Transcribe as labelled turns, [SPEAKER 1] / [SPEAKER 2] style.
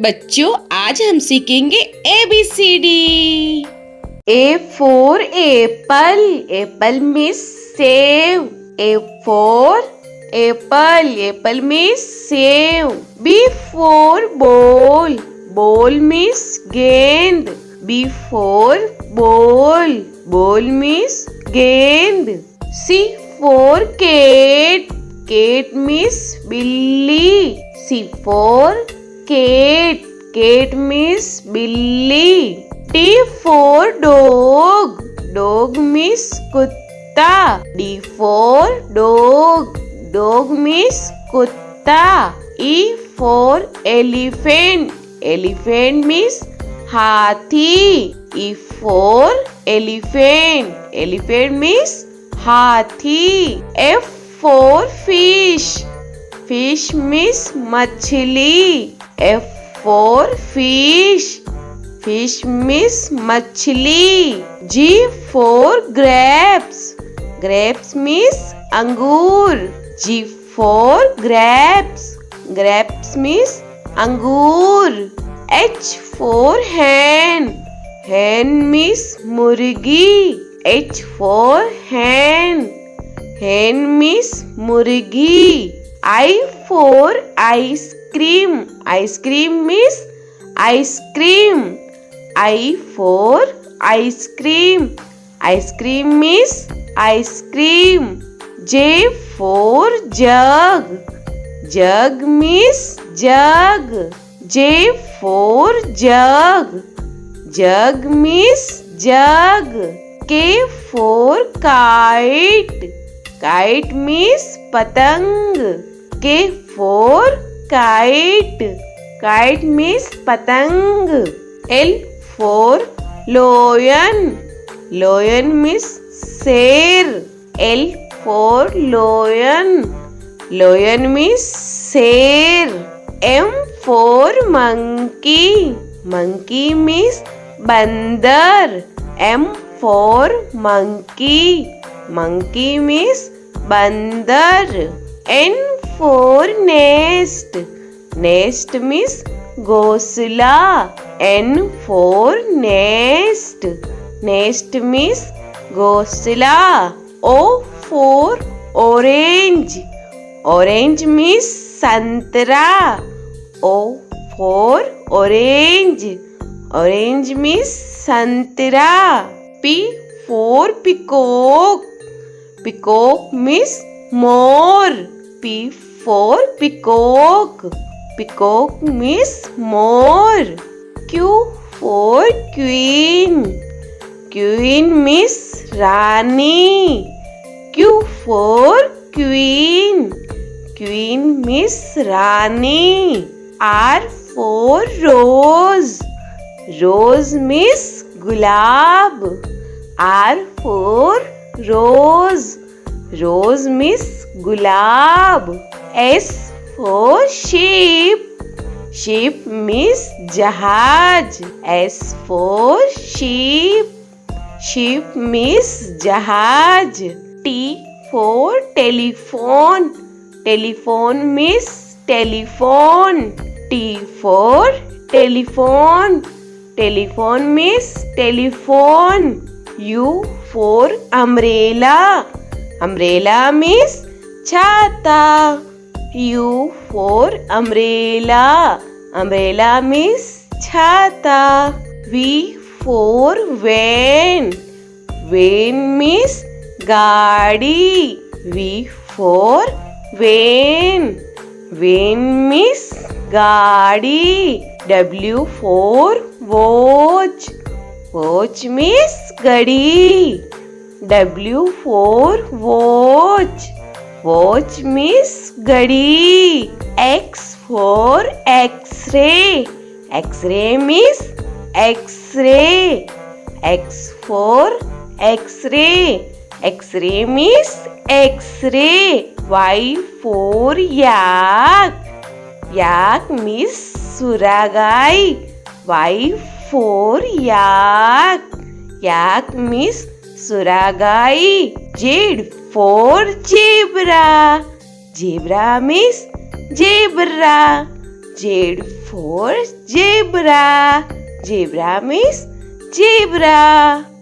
[SPEAKER 1] बच्चों आज हम सीखेंगे ABCD।
[SPEAKER 2] A for apple. Apple means save. A for apple. Apple means save. B for ball. Ball means gend. B for ball. Ball means gend. C for cat. Cat means billy. C for cat. Cat means billy. D for dog. Dog means kutta. D for dog. Dog means kutta. E for elephant. Elephant means hathi. E for elephant. Elephant means hathi. F for fish. Fish means machli. F for fish. Fish means machli. G for grapes. Grapes means angur. G for grapes. Grapes means angur. H for hen. Hen means murgi. H for hen. Hen means murgi. I for ice cream. Ice cream means ice cream. I for ice cream. Ice cream means ice cream. J for jug. Jug means jug. J for jug. Jug means jug. K for kite. Kite means patang. K for kite. Kite means patang. L for lion. Lion means sher. L for lion. Lion means sher. M for monkey. Monkey means bandar. M for monkey. Monkey means bandar. N for nest. Nest means ghosla. N for nest. Nest means ghosla. O for orange. Orange means santra. O for orange. Orange means santra. P for peacock. Peacock means more. P for peacock. Peacock means more. Q for queen. Queen means Rani. Q for queen. Queen means Rani. R for rose. Rose means gulab. R for rose. Rose means gulab. S for sheep. Sheep means jahaj. S for sheep. Sheep means jahaj. T for telephone. Telephone means telephone. T for telephone. Telephone means telephone. U for umbrella. Umbrella means chhata. U for umbrella. Umbrella means chhata. V for van. Van means gaadi. V for van. Van means gaadi. W for watch. Watch means gadi. W for watch. Watch means gadi. X for X-ray. X-ray means X-ray. X for X-ray. X-ray means X-ray. Y for yak. Yak means suragai. Y for yak. Yak means suragai. Z for zebra. Zebra means zebra. Z for zebra. Zebra means zebra.